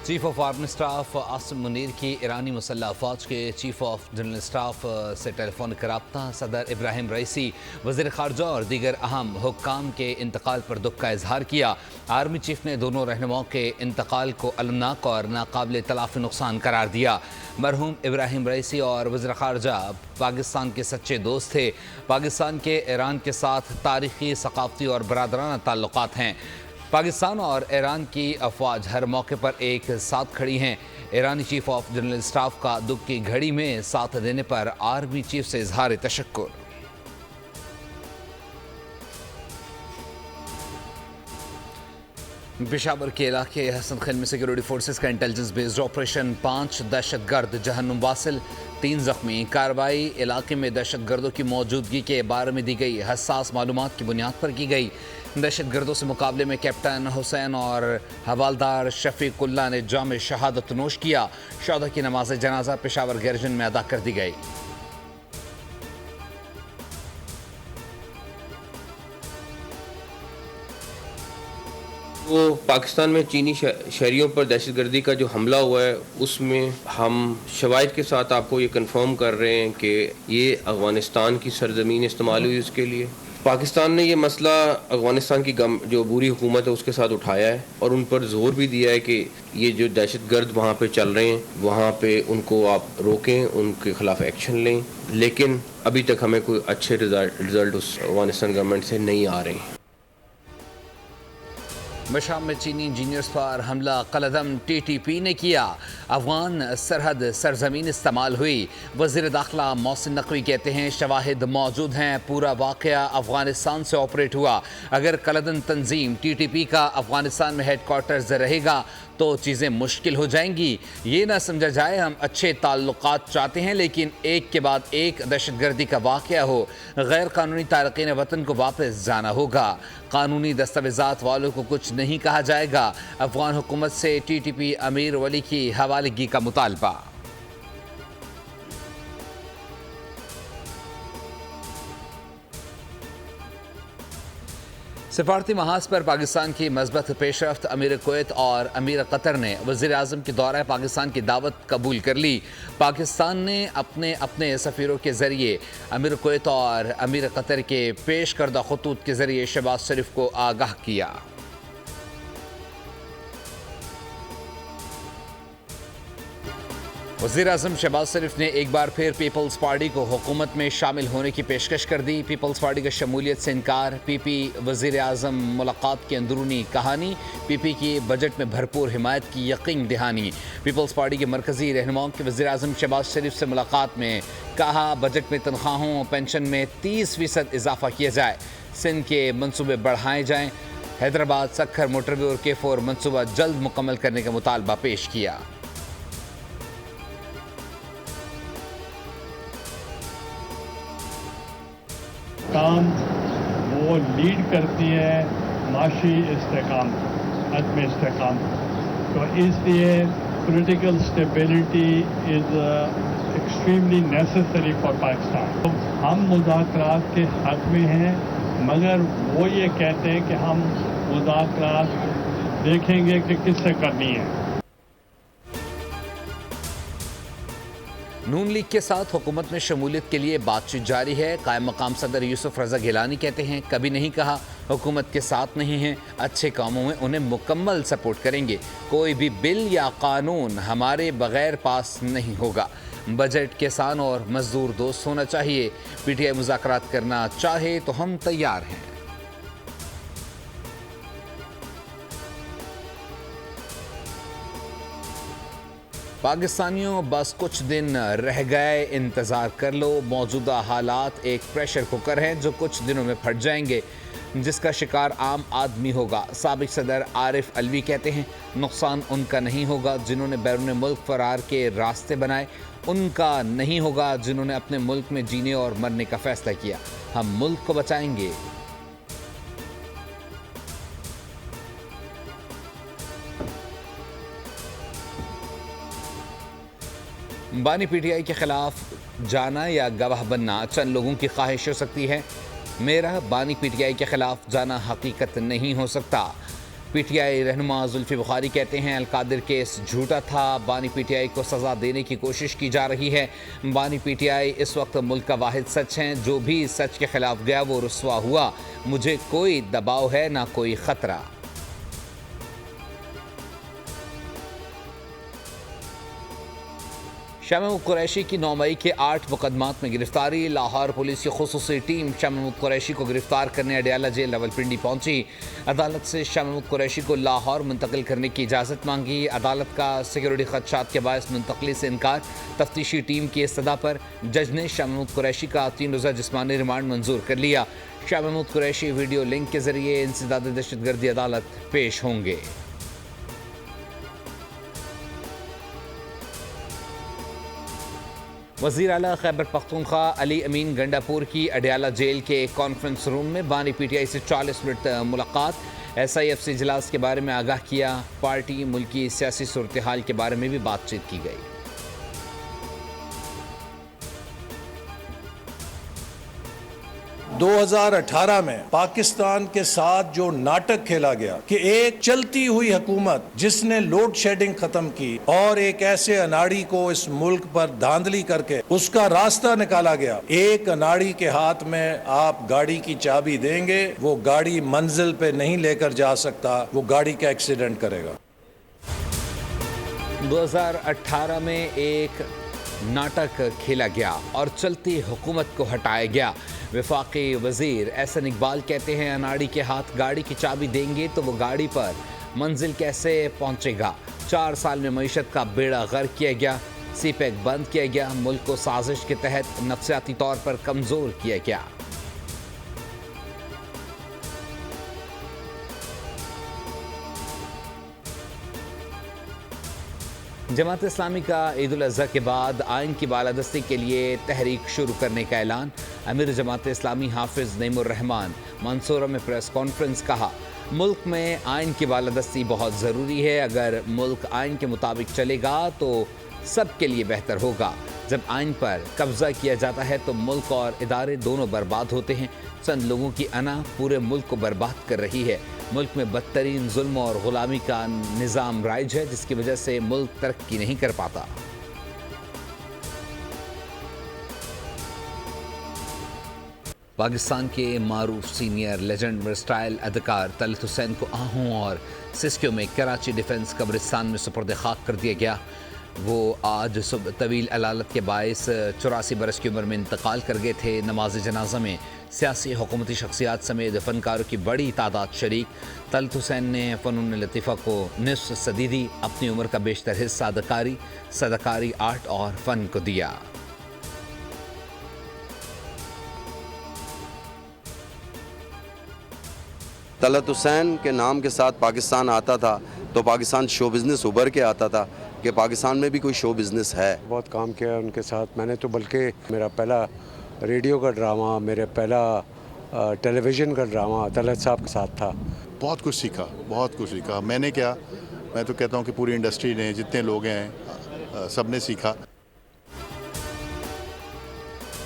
Chief of army staff Asim Munir کی ایرانی مسلح افواج کے چیف آف جنرل اسٹاف سے ٹیلی فونک رابطہ، صدر ابراہیم رئیسی، وزیر خارجہ اور دیگر اہم حکام کے انتقال پر دکھ کا اظہار کیا۔ آرمی چیف نے دونوں رہنماؤں کے انتقال کو المناک اور ناقابل تلافی نقصان قرار دیا۔ مرحوم ابراہیم رئیسی اور وزیر خارجہ پاکستان کے سچے دوست تھے۔ پاکستان کے ایران کے ساتھ تاریخی، ثقافتی اور برادرانہ تعلقات ہیں۔ پاکستان اور ایران کی افواج ہر موقع پر ایک ساتھ کھڑی ہیں۔ ایرانی چیف آف جنرل اسٹاف کا دکھ کی گھڑی میں ساتھ دینے پر آرمی چیف سے اظہار تشکر۔ پشاور کے علاقے حسن خیل میں سیکورٹی فورسز کا انٹیلیجنس بیسڈ آپریشن، 5 دہشت گرد جہنم واصل، 3 زخمی۔ کارروائی علاقے میں دہشت گردوں کی موجودگی کے بارے میں دی گئی حساس معلومات کی بنیاد پر کی گئی۔ دہشت گردوں سے مقابلے میں کیپٹن حسین اور حوالدار شفیق اللہ نے جام شہادت نوش کیا۔ شہداء کی نماز جنازہ پشاور گرجن میں ادا کر دی گئی۔ وہ پاکستان میں چینی شہریوں پر دہشت گردی کا جو حملہ ہوا ہے، اس میں ہم شواہد کے ساتھ آپ کو یہ کنفرم کر رہے ہیں کہ یہ افغانستان کی سرزمین استعمال ہوئی اس کے لیے۔ پاکستان نے یہ مسئلہ افغانستان کی جو بری حکومت ہے اس کے ساتھ اٹھایا ہے اور ان پر زور بھی دیا ہے کہ یہ جو دہشت گرد وہاں پہ چل رہے ہیں وہاں پہ ان کو آپ روکیں، ان کے خلاف ایکشن لیں، لیکن ابھی تک ہمیں کوئی اچھے رزلٹ اس افغانستان گورنمنٹ سے نہیں آ رہے ہیں۔ مشام میں چینی انجینئرز پر حملہ قلعدم ٹی ٹی پی نے کیا۔ افغان سرحد سرزمین استعمال ہوئی۔ وزیر داخلہ محسن نقوی کہتے ہیں شواہد موجود ہیں، پورا واقعہ افغانستان سے آپریٹ ہوا۔ اگر قلعدم تنظیم ٹی ٹی پی کا افغانستان میں ہیڈ کوارٹرز رہے گا تو چیزیں مشکل ہو جائیں گی۔ یہ نہ سمجھا جائے ہم اچھے تعلقات چاہتے ہیں، لیکن ایک کے بعد ایک دہشت گردی کا واقعہ ہو۔ غیر قانونی تارکین وطن کو واپس جانا ہوگا۔ قانونی دستاویزات والوں کو کچھ نہیں کہا جائے گا۔ افغان حکومت سے ٹی ٹی پی امیر ولی کی حوالگی کا مطالبہ۔ سفارتی محاذ پر پاکستان کی مثبت پیش رفت۔ امیر کویت اور امیر قطر نے وزیر اعظم کی دورہ پاکستان کی دعوت قبول کر لی۔ پاکستان نے اپنے سفیروں کے ذریعے امیر کویت اور امیر قطر کے پیش کردہ خطوط کے ذریعے شہباز شریف کو آگاہ کیا۔ وزیر اعظم شہباز شریف نے ایک بار پھر پیپلز پارٹی کو حکومت میں شامل ہونے کی پیشکش کر دی۔ پیپلز پارٹی کا شمولیت سے انکار۔ پی پی وزیر اعظم ملاقات کی اندرونی کہانی۔ پی پی کی بجٹ میں بھرپور حمایت کی یقین دہانی۔ پیپلز پارٹی کے مرکزی رہنماؤں کی وزیر اعظم شہباز شریف سے ملاقات میں کہا بجٹ میں تنخواہوں پینشن میں 30% اضافہ کیا جائے، سندھ کے منصوبے بڑھائے جائیں، حیدرآباد سکھر موٹر وے اور K4 منصوبہ جلد مکمل کرنے کا مطالبہ پیش کیا۔ کام وہ لیڈ کرتی ہے معاشی استحکام، عدم استحکام، تو اس لیے political stability is extremely necessary for Pakistan. ہم مذاکرات کے حق میں ہیں، مگر وہ یہ کہتے ہیں کہ ہم مذاکرات دیکھیں گے کہ کس سے کرنی ہے۔ نون لیگ کے ساتھ حکومت میں شمولیت کے لیے بات چیت جاری ہے۔ قائم مقام صدر یوسف رضا گیلانی کہتے ہیں کبھی نہیں کہا حکومت کے ساتھ نہیں ہیں، اچھے کاموں میں انہیں مکمل سپورٹ کریں گے، کوئی بھی بل یا قانون ہمارے بغیر پاس نہیں ہوگا۔ بجٹ کسان اور مزدور دوست ہونا چاہیے، پی ٹی آئی مذاکرات کرنا چاہے تو ہم تیار ہیں۔ پاکستانیوں بس کچھ دن رہ گئے، انتظار کر لو۔ موجودہ حالات ایک پریشر کوکر ہیں جو کچھ دنوں میں پھٹ جائیں گے، جس کا شکار عام آدمی ہوگا۔ سابق صدر عارف علوی کہتے ہیں نقصان ان کا نہیں ہوگا جنہوں نے بیرون ملک فرار کے راستے بنائے، ان کا نہیں ہوگا جنہوں نے اپنے ملک میں جینے اور مرنے کا فیصلہ کیا۔ ہم ملک کو بچائیں گے۔ بانی پی ٹی آئی کے خلاف جانا یا گواہ بننا چند لوگوں کی خواہش ہو سکتی ہے، میرا بانی پی ٹی آئی کے خلاف جانا حقیقت نہیں ہو سکتا۔ پی ٹی آئی رہنما زلفی بخاری کہتے ہیں القادر کیس جھوٹا تھا، بانی پی ٹی آئی کو سزا دینے کی کوشش کی جا رہی ہے۔ بانی پی ٹی آئی اس وقت ملک کا واحد سچ ہے، جو بھی سچ کے خلاف گیا وہ رسوا ہوا، مجھے کوئی دباؤ ہے نہ کوئی خطرہ۔ شاہ محمود قریشی کی 9 مئی کے 8 مقدمات میں گرفتاری۔ لاہور پولیس کی خصوصی ٹیم شاہ محمود قریشی کو گرفتار کرنے اڈیالہ جیل راولپنڈی پہنچی۔ عدالت سے شاہ محمود قریشی کو لاہور منتقل کرنے کی اجازت مانگی۔ عدالت کا سیکیورٹی خدشات کے باعث منتقلی سے انکار۔ تفتیشی ٹیم کی استدعا پر جج نے شاہ محمود قریشی کا 3 روزہ جسمانی ریمانڈ منظور کر لیا۔ شاہ محمود قریشی ویڈیو لنک کے ذریعے انسداد دہشت گردی عدالت پیش ہوں گے۔ وزیر اعلیٰ خیبر پختونخوا علی امین گنڈا پور کی اڈیالہ جیل کے کانفرنس روم میں بانی پی ٹی آئی سے 40 منٹ ملاقات۔ ایس آئی ایف سی اجلاس کے بارے میں آگاہ کیا۔ پارٹی ملکی سیاسی صورتحال کے بارے میں بھی بات چیت کی گئی۔ 2018 میں پاکستان کے ساتھ جو ناٹک کھیلا گیا کہ ایک چلتی ہوئی حکومت جس نے لوڈ شیڈنگ ختم کی اور ایک ایسے اناڑی کو اس ملک پر دھاندلی کر کے اس کا راستہ نکالا گیا۔ ایک اناڑی کے ہاتھ میں آپ گاڑی کی چابی دیں گے، وہ گاڑی منزل پہ نہیں لے کر جا سکتا، وہ گاڑی کا ایکسیڈنٹ کرے گا۔ 2018 میں ایک ناٹک کھیلا گیا اور چلتی حکومت کو ہٹایا گیا۔ وفاقی وزیر احسن اقبال کہتے ہیں اناڑی کے ہاتھ گاڑی کی چابی دیں گے تو وہ گاڑی پر منزل کیسے پہنچے گا۔ 4 سال میں معیشت کا بیڑا غرق کیا گیا، سی پیک بند کیا گیا، ملک کو سازش کے تحت نفسیاتی طور پر کمزور کیا گیا۔ جماعت اسلامی کا عید الاضحیٰ کے بعد آئین کی بالادستی کے لیے تحریک شروع کرنے کا اعلان۔ امیر جماعت اسلامی حافظ نعیم الرحمان منصورہ میں پریس کانفرنس کہا، ملک میں آئین کی بالادستی بہت ضروری ہے۔ اگر ملک آئین کے مطابق چلے گا تو سب کے لیے بہتر ہوگا۔ جب آئین پر قبضہ کیا جاتا ہے تو ملک اور ادارے دونوں برباد ہوتے ہیں۔ چند لوگوں کی انا پورے ملک کو برباد کر رہی ہے۔ ملک میں بدترین ظلم اور غلامی کا نظام رائج ہے، جس کی وجہ سے ملک ترقی نہیں کر پاتا۔ پاکستان کے معروف سینئر لیجنڈ اسٹائل اداکار طلعت حسین کو آہوں اور سسکیو میں کراچی ڈیفنس قبرستان میں سپرد خاک کر دیا گیا۔ وہ آج صبح طویل علالت کے باعث 84 برس کی عمر میں انتقال کر گئے تھے۔ نماز جنازہ میں سیاسی حکومتی شخصیات سمیت فنکاروں کی بڑی تعداد شریک۔ طلعت حسین نے فنون لطیفہ کو نصف صدی دی، اپنی عمر کا بیشتر حصہ صداکاری آرٹ اور فن کو دیا۔ طلعت حسین کے نام کے ساتھ پاکستان آتا تھا تو پاکستان شو بزنس ابھر کے آتا تھا کہ پاکستان میں بھی کوئی شو بزنس ہے۔ بہت کام کیا ان کے ساتھ میں نے، تو بلکہ میرا پہلا ریڈیو کا ڈرامہ، میرے پہلا ٹیلی ویژن کا ڈرامہ طلعت صاحب کے ساتھ تھا۔ بہت کچھ سیکھا میں نے کیا، میں تو کہتا ہوں کہ پوری انڈسٹری نے، جتنے لوگ ہیں سب نے سیکھا۔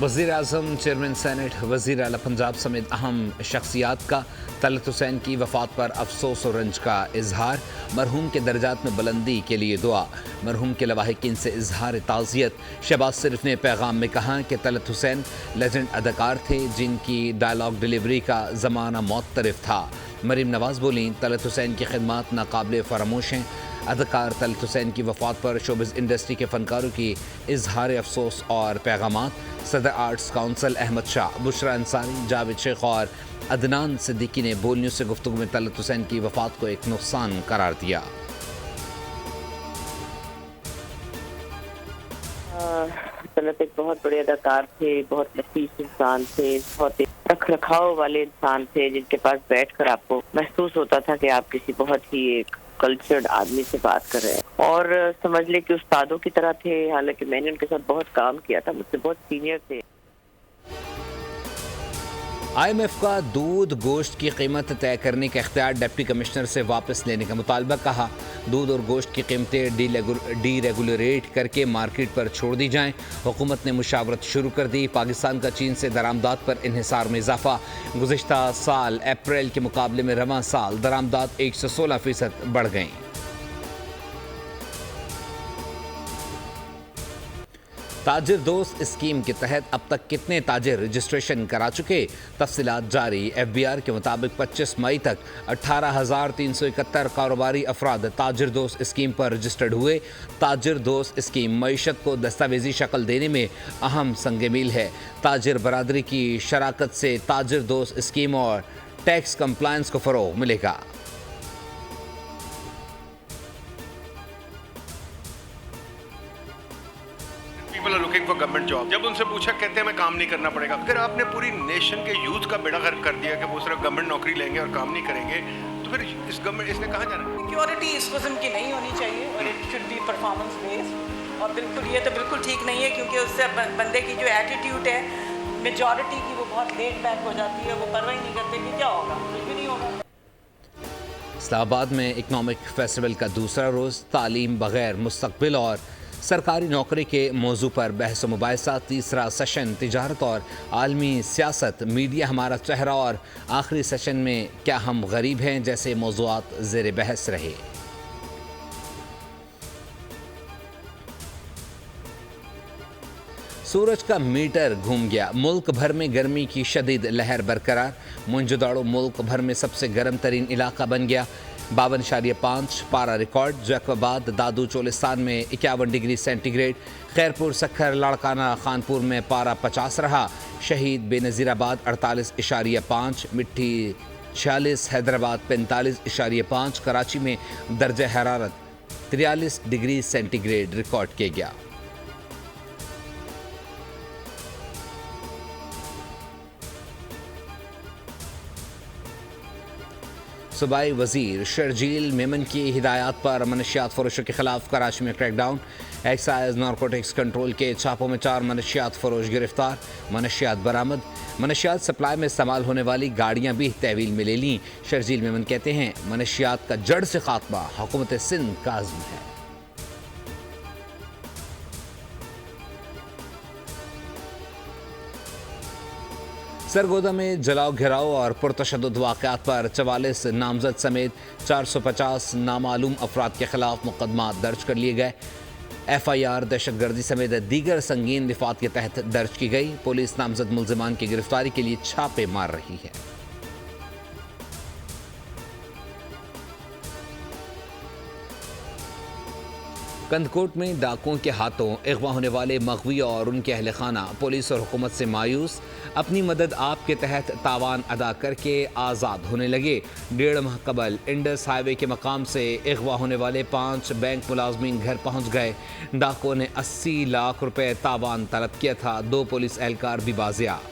وزیر اعظم، چیئرمین سینٹ، وزیر اعلیٰ پنجاب سمیت اہم شخصیات کا طلعت حسین کی وفات پر افسوس و رنج کا اظہار۔ مرحوم کے درجات میں بلندی کے لیے دعا۔ مرحوم کے لواحقین سے اظہار تعزیت۔ شہباز شریف نے پیغام میں کہا کہ طلعت حسین لیجنڈ اداکار تھے جن کی ڈائلاگ ڈیلیوری کا زمانہ معترف تھا۔ مریم نواز بولیں، طلعت حسین کی خدمات ناقابل فراموش ہیں۔ اداکار طلعت حسین کی وفات پر شوبز انڈسٹری کے فنکاروں کی اظہار افسوس اور پیغامات۔ صدر آرٹس کونسل احمد شاہ، بشرا انصاری، جاوید شیخ اور عدنان صدیقی نے بول نیوز سے گفتگو میں طلعت حسین کی وفات کو ایک نقصان قرار دیا۔ طلعت ایک بہت بڑے اداکار تھے، بہت نفیس انسان تھے، بہت رکھ رکھاؤ والے انسان تھے جن کے پاس بیٹھ کر آپ کو محسوس ہوتا تھا کہ آپ کسی بہت ہی ایک کلچرڈ آدمی سے بات کر رہے ہیں، اور سمجھ لے کہ استادوں کی طرح تھے۔ حالانکہ میں نے ان کے ساتھ بہت کام کیا تھا، مجھ سے بہت سینئر تھے۔ IMF کا دودھ گوشت کی قیمت طے کرنے کا اختیار ڈپٹی کمشنر سے واپس لینے کا مطالبہ. کہا دودھ اور گوشت کی قیمتیں ڈی ریگولیٹ کر کے مارکیٹ پر چھوڑ دی جائیں. حکومت نے مشاورت شروع کر دی. پاکستان کا چین سے درآمدات پر انحصار میں اضافہ. گزشتہ سال اپریل کے مقابلے میں رواں سال درآمدات 116% بڑھ گئیں. تاجر دوست اسکیم کے تحت اب تک کتنے تاجر رجسٹریشن کرا چکے؟ تفصیلات جاری. FBR کے مطابق 25 مئی تک 18,371 کاروباری افراد تاجر دوست اسکیم پر رجسٹرڈ ہوئے. تاجر دوست اسکیم معیشت کو دستاویزی شکل دینے میں اہم سنگ میل ہے. تاجر برادری کی شراکت سے تاجر دوست اسکیم اور ٹیکس کمپلائنس کو فروغ ملے گا. People are looking for government job. جب ان سے پوچھا کہتے ہیں میں کام نہیں کرنا پڑے گا. اگر آپ نے پوری نیشن کے یوتھ کا بیڑا غرق کر دیا کہ وہ صرف گورنمنٹ نوکری لیں گے اور کام نہیں کریں گے تو پھر اس نے کہاں جانا؟ سیکیورٹی اس قسم کی نہیں ہونی چاہیے اور it should be performance based. اور بالکل یہ تو بالکل ٹھیک نہیں ہے کیونکہ اس سے بندے کی جو ایٹیٹیوڈ ہے میجورٹی کی وہ بہت لیٹ بیک ہو جاتی ہے. وہ پرواہ ہی نہیں کرتے کہ کیا ہوگا, کچھ بھی نہیں ہوگا. اسلام آباد میں اکنامک فیسٹیول کا دوسرا روز. تعلیم بغیر مستقبل اور سرکاری نوکری کے موضوع پر بحث و مباحثہ. تیسرا سیشن تجارت اور عالمی سیاست, میڈیا ہمارا چہرہ اور آخری سیشن میں کیا ہم غریب ہیں جیسے موضوعات زیر بحث رہے. سورج کا میٹر گھوم گیا. ملک بھر میں گرمی کی شدید لہر برقرار. موئنجو ملک بھر میں سب سے گرم ترین علاقہ بن گیا. 52.5 پارا ریکارڈ. جیکب آباد دادو چولستان میں 51 degree centigrade. Khairpur Sukkur Larkana Khanpur میں پارا 50 رہا. شہید بے نظیر آباد 48.5. مٹھی 46. حیدرآباد 45.5. کراچی میں درجہ حرارت 43 ڈگری سینٹی گریڈ ریکارڈ کیا گیا. صوبائی وزیر شرجیل میمن کی ہدایات پر منشیات فروشوں کے خلاف کراچی میں crackdown. Excise narcotics control کے چھاپوں میں 4 منشیات فروش گرفتار. منشیات برآمد. منشیات سپلائی میں استعمال ہونے والی گاڑیاں بھی تحویل میں لے لیں. شرجیل میمن کہتے ہیں منشیات کا جڑ سے خاتمہ حکومت سندھ کا عزم ہے. سرگودا میں جلاؤ گھیراؤ اور پرتشدد واقعات پر 44 نامزد سمیت 450 نامعلوم افراد کے خلاف مقدمات درج کر لیے گئے. FIR دہشت گردی سمیت دیگر سنگین دفعات کے تحت درج کی گئی. پولیس نامزد ملزمان کی گرفتاری کے لیے چھاپے مار رہی ہے. کندکوٹ میں ڈاکوؤں کے ہاتھوں اغوا ہونے والے مغوی اور ان کے اہل خانہ پولیس اور حکومت سے مایوس. اپنی مدد آپ کے تحت تاوان ادا کر کے آزاد ہونے لگے. 1.5 ماہ قبل انڈس ہائی وے کے مقام سے اغوا ہونے والے 5 بینک ملازمین گھر پہنچ گئے. ڈاکوؤں نے 80 لاکھ روپے تاوان طلب کیا تھا. 2 پولیس اہلکار بھی بازیاب.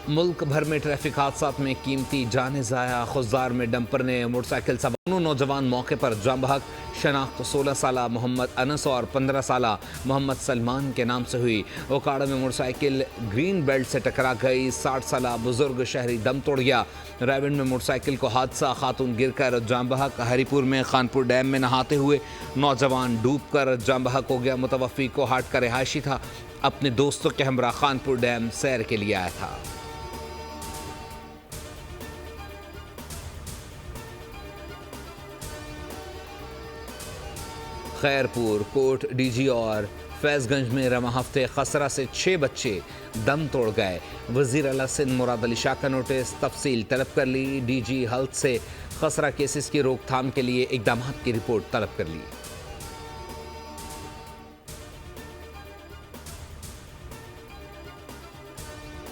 ملک بھر میں ٹریفک حادثات میں قیمتی جانیں ضائع. خضدار میں ڈمپر نے موٹر سائیکل سوار نوجوان موقع پر جاں بحق. شناخت 16 سالہ محمد انس اور 15 سالہ محمد سلمان کے نام سے ہوئی. اوکاڑا میں موٹر سائیکل گرین بیلٹ سے ٹکرا گئی. 60 سالہ بزرگ شہری دم توڑ گیا. رائیونڈ میں موٹر سائیکل کو حادثہ, خاتون گر کر جاں بحق. ہری پور میں خانپور ڈیم میں نہاتے ہوئے نوجوان ڈوب کر جاں بحق ہو گیا. متوفی کو ہارٹ کا رہائشی تھا. اپنے دوستوں کے ہمراہ خانپور ڈیم سیر کے لیے آیا تھا. خیرپور, کوٹ ڈی جی اور فیض گنج میں رواں ہفتے خسرہ سے 6 بچے دم توڑ گئے. وزیر اعلیٰ سندھ مراد علی شاہ کا نوٹس. تفصیل طلب کر لی. ڈی جی ہیلتھ سے خسرہ کیسز کی روک تھام کے لیے اقدامات کی رپورٹ طلب کر لی.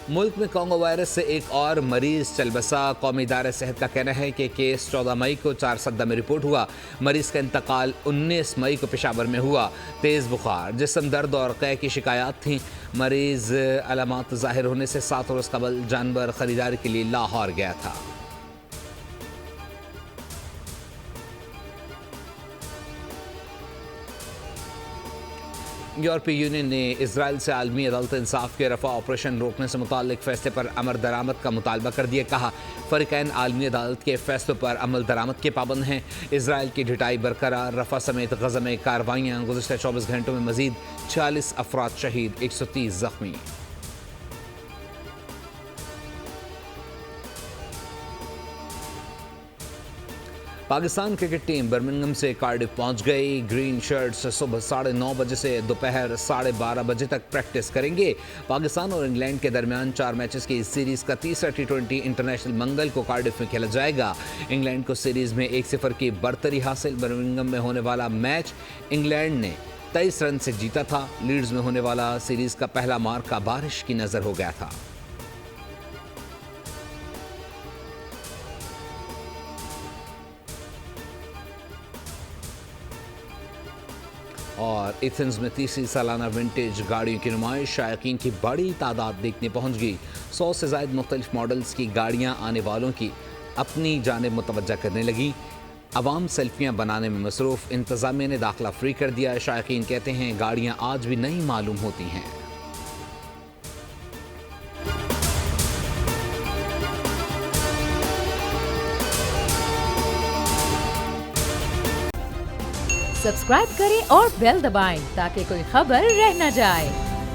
ملک میں کانگو وائرس سے ایک اور مریض چل بسا. قومی ادارہ صحت کا کہنا ہے کہ کیس 14 مئی کو 4 صدہ میں رپورٹ ہوا. مریض کا انتقال 19 مئی کو پشاور میں ہوا. تیز بخار, جسم درد اور قے کی شکایات تھیں. مریض علامات ظاہر ہونے سے 7 روز قبل جانور خریداری کے لیے لاہور گیا تھا. یورپی یونین نے اسرائیل سے عالمی عدالت انصاف کے رفع آپریشن روکنے سے متعلق فیصلے پر عمل درآمد کا مطالبہ کر دیا. کہا فریقین عالمی عدالت کے فیصلوں پر عمل درآمد کے پابند ہیں. اسرائیل کی ڈھٹائی برقرار. رفح سمیت غزہ میں کارروائیاں. گزشتہ 24 گھنٹوں میں مزید 46 افراد شہید، 130 زخمی. پاکستان کرکٹ ٹیم برمنگھم سے کارڈف پہنچ گئی. گرین شرٹس صبح 9:30 بجے سے دوپہر 12:30 بجے تک پریکٹس کریں گے. پاکستان اور انگلینڈ کے درمیان 4 میچز کی سیریز کا تیسرا T20 انٹرنیشنل منگل کو کارڈف میں کھیلا جائے گا. انگلینڈ کو سیریز میں 1-0 کی برتری حاصل. برمنگھم میں ہونے والا میچ انگلینڈ نے 23 رن سے جیتا تھا. لیڈز میں ہونے والا سیریز کا پہلا مارکا بارش کی نظر ہو گیا تھا. اور ایتھنز میں تیسری سالانہ ونٹیج گاڑیوں کی نمائش. شائقین کی بڑی تعداد دیکھنے پہنچ گئی. 100 سے زائد مختلف ماڈلز کی گاڑیاں آنے والوں کی اپنی جانب متوجہ کرنے لگی. عوام سیلفیاں بنانے میں مصروف. انتظامیہ نے داخلہ فری کر دیا. شائقین کہتے ہیں گاڑیاں آج بھی نہیں معلوم ہوتی ہیں. سبسکرائب کریں اور بیل دبائیں تاکہ کوئی خبر رہ نہ جائے.